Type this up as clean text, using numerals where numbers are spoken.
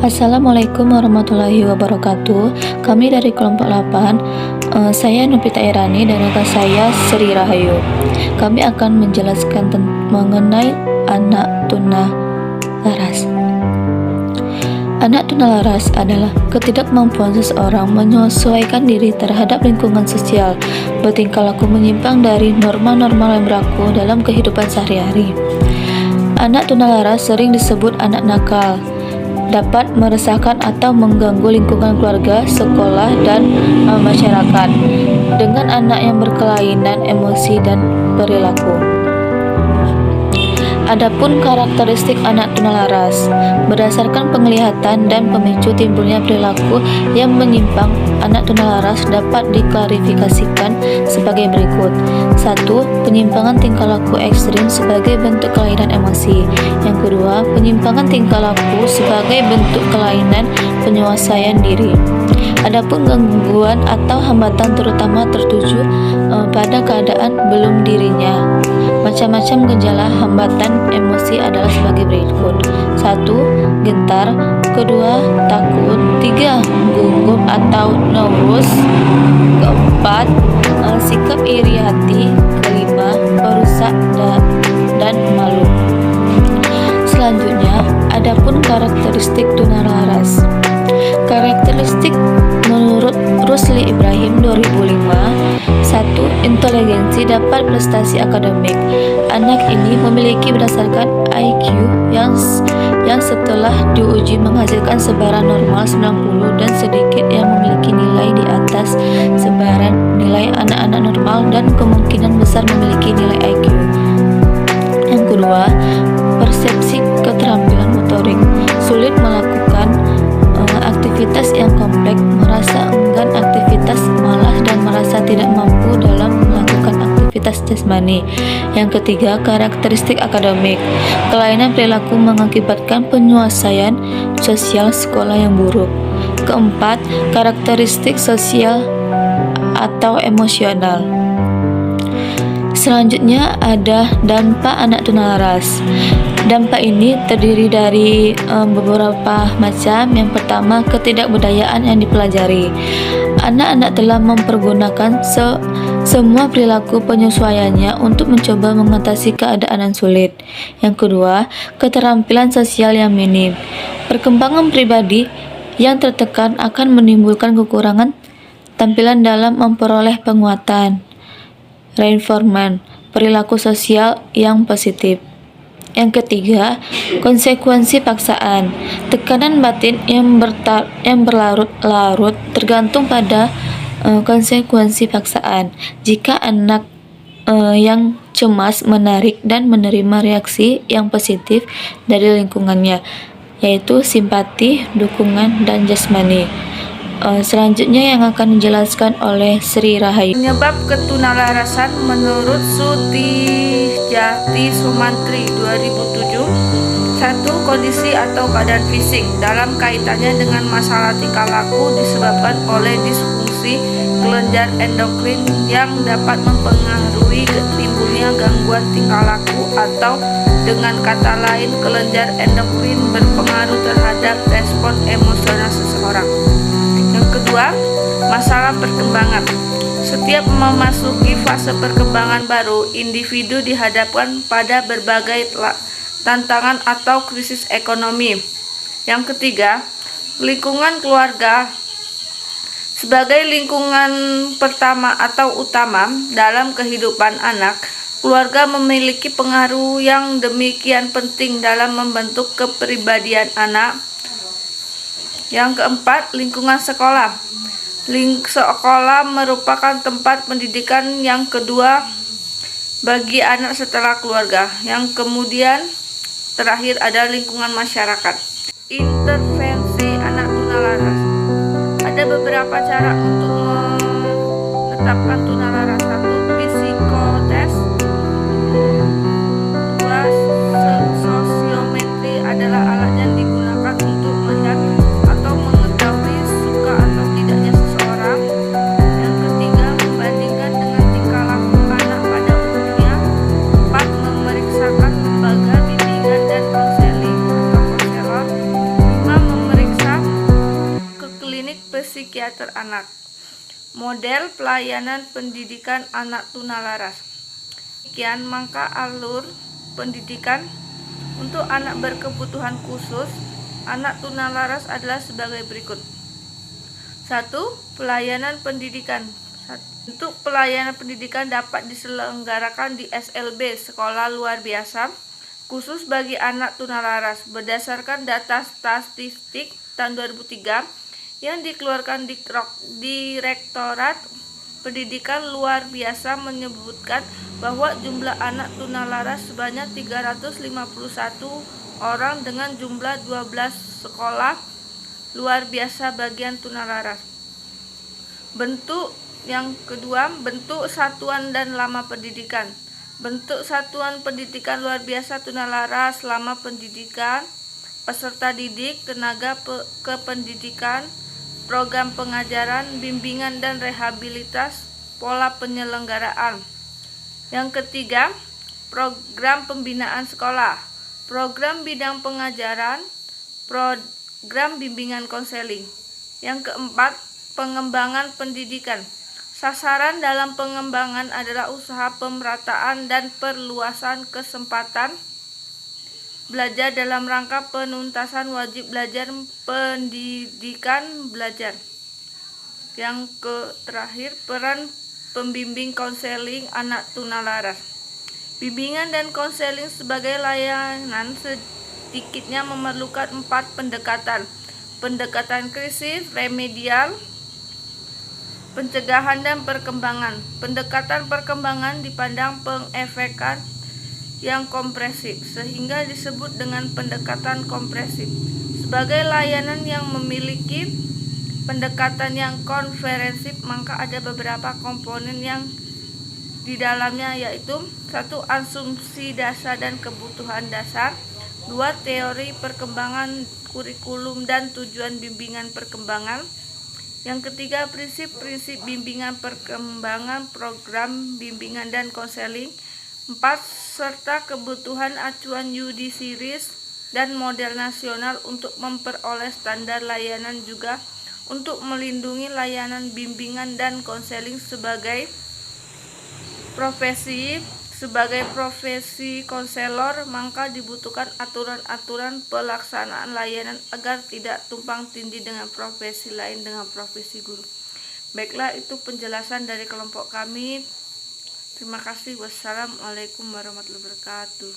Assalamualaikum warahmatullahi wabarakatuh. Kami dari kelompok 8, saya Nupita Irani dan rekan saya Sri Rahayu. Kami akan menjelaskan mengenai anak tunalaras. Anak tunalaras adalah ketidakmampuan seseorang menyesuaikan diri terhadap lingkungan sosial, bertingkah laku menyimpang dari norma-norma yang berlaku dalam kehidupan sehari-hari. Anak tunalaras sering disebut anak nakal, dapat meresahkan atau mengganggu lingkungan keluarga, sekolah, dan masyarakat dengan anak yang berkelainan emosi dan perilaku. Adapun karakteristik anak tunalaras, berdasarkan penglihatan dan pemicu timbulnya perilaku yang menyimpang, anak tunalaras dapat diklarifikasikan sebagai berikut. 1. Penyimpangan tingkah laku ekstrim sebagai bentuk kelainan emosi. Yang kedua, penyimpangan tingkah laku sebagai bentuk kelainan penyesuaian diri. Adapun gangguan atau hambatan terutama tertuju pada keadaan belum dirinya. Macam-macam gejala hambatan emosi adalah sebagai berikut. 1. Gentar. 2. Takut. 3. Gugup atau nervous. 4. Sikap iri hati. 5. Perusak dan malu. Selanjutnya, adapun karakteristik tunalaras. Karakteristik menurut Rusli Ibrahim 2005. 1. Inteligensi dapat prestasi akademik. Anak ini memiliki berdasarkan IQ yang setelah diuji menghasilkan sebaran normal 90 dan sedikit yang memiliki nilai di atas sebaran nilai anak-anak normal dan kemungkinan besar memiliki nilai IQ. Yang kedua, persepsi keterampilan motorik. Sulit melakukan aktivitas yang kompleks, merasa enggan aktivitas malas dan merasa tidak mampu dalam melakukan aktivitas jasmani. Yang ketiga, karakteristik akademik. Kelainan perilaku mengakibatkan penyelesaian sosial sekolah yang buruk. Keempat, karakteristik sosial atau emosional. Selanjutnya ada dampak anak tunalaras. Dampak ini terdiri dari beberapa macam. Yang pertama, ketidakberdayaan yang dipelajari. Anak-anak telah mempergunakan semua perilaku penyesuaiannya untuk mencoba mengatasi keadaan yang sulit. Yang kedua, keterampilan sosial yang minim. Perkembangan pribadi yang tertekan akan menimbulkan kekurangan tampilan dalam memperoleh penguatan. Reinforcement, perilaku sosial yang positif. Yang ketiga, konsekuensi paksaan. Tekanan batin yang berlarut-larut tergantung pada konsekuensi paksaan. Jika anak yang cemas menarik dan menerima reaksi yang positif dari lingkungannya, yaitu simpati, dukungan, dan jasmani. Selanjutnya yang akan dijelaskan oleh Sri Rahayu. Penyebab ketunalarasan menurut Sutijati Sumantri 2007. 1. Kondisi atau keadaan fisik dalam kaitannya dengan masalah tingkah laku disebabkan oleh disfungsi kelenjar endokrin yang dapat mempengaruhi timbulnya gangguan tingkah laku, atau dengan kata lain kelenjar endokrin berpengaruh terhadap respon emosional seseorang. Yang kedua, masalah perkembangan. Setiap memasuki fase perkembangan baru, individu dihadapkan pada berbagai tantangan atau krisis ekonomi. Yang ketiga, lingkungan keluarga. Sebagai lingkungan pertama atau utama dalam kehidupan anak, keluarga memiliki pengaruh yang demikian penting dalam membentuk kepribadian anak. Yang keempat, lingkungan sekolah. Sekolah merupakan tempat pendidikan yang kedua bagi anak setelah keluarga. Yang kemudian terakhir ada lingkungan masyarakat. Intervensi anak tunalaras. Ada beberapa cara untuk menetapkan tunalaras. 1. Psikotes. 2. Sosiometri adalah alat yang digunakan untuk melihat atau mengetahui suka atau tidaknya seseorang. Yang ketiga, membandingkan dengan tingkah laku anak pada umumnya. 4. Memeriksakan lembaga bimbingan dan konseling atau konselor. 5. Memeriksakan psikiater anak. Model pelayanan pendidikan anak tunalaras. Demikian maka alur pendidikan untuk anak berkebutuhan khusus anak tunalaras adalah sebagai berikut. 1. Pelayanan pendidikan. Untuk pelayanan pendidikan dapat diselenggarakan di SLB, sekolah luar biasa, khusus bagi anak tunalaras, berdasarkan data statistik tahun 2003 yang dikeluarkan di Direktorat Pendidikan Luar Biasa menyebutkan bahwa jumlah anak tunalaras sebanyak 351 orang dengan jumlah 12 sekolah luar biasa bagian tunalaras. Bentuk yang kedua, bentuk satuan dan lama pendidikan. Bentuk satuan pendidikan luar biasa tunalaras, lama pendidikan, peserta didik, tenaga kependidikan, program pengajaran, bimbingan dan rehabilitas, pola penyelenggaraan. Yang ketiga, program pembinaan sekolah, program bidang pengajaran, program bimbingan konseling. Yang keempat, pengembangan pendidikan. Sasaran dalam pengembangan adalah usaha pemerataan dan perluasan kesempatan belajar dalam rangka penuntasan wajib belajar pendidikan belajar. Yang terakhir, peran pembimbing konseling anak tunalaras. Bimbingan dan konseling sebagai layanan sedikitnya memerlukan 4 pendekatan. Pendekatan krisis, remedial, pencegahan dan perkembangan. Pendekatan perkembangan dipandang pengefekan yang kompresif, sehingga disebut dengan pendekatan kompresif. Sebagai layanan yang memiliki pendekatan yang konferensif, maka ada beberapa komponen yang di dalamnya, yaitu 1. Asumsi dasar dan kebutuhan dasar. 2. Teori perkembangan kurikulum dan tujuan bimbingan perkembangan. Yang ketiga, prinsip-prinsip bimbingan perkembangan, program bimbingan dan konseling. 4. Serta kebutuhan acuan UDCRIS dan model nasional untuk memperoleh standar layanan, juga untuk melindungi layanan bimbingan dan konseling sebagai profesi. Sebagai profesi konselor, maka dibutuhkan aturan-aturan pelaksanaan layanan agar tidak tumpang tindih dengan profesi lain dengan profesi guru. Baiklah, itu penjelasan dari kelompok kami. Terima kasih. Wassalamualaikum warahmatullahi wabarakatuh.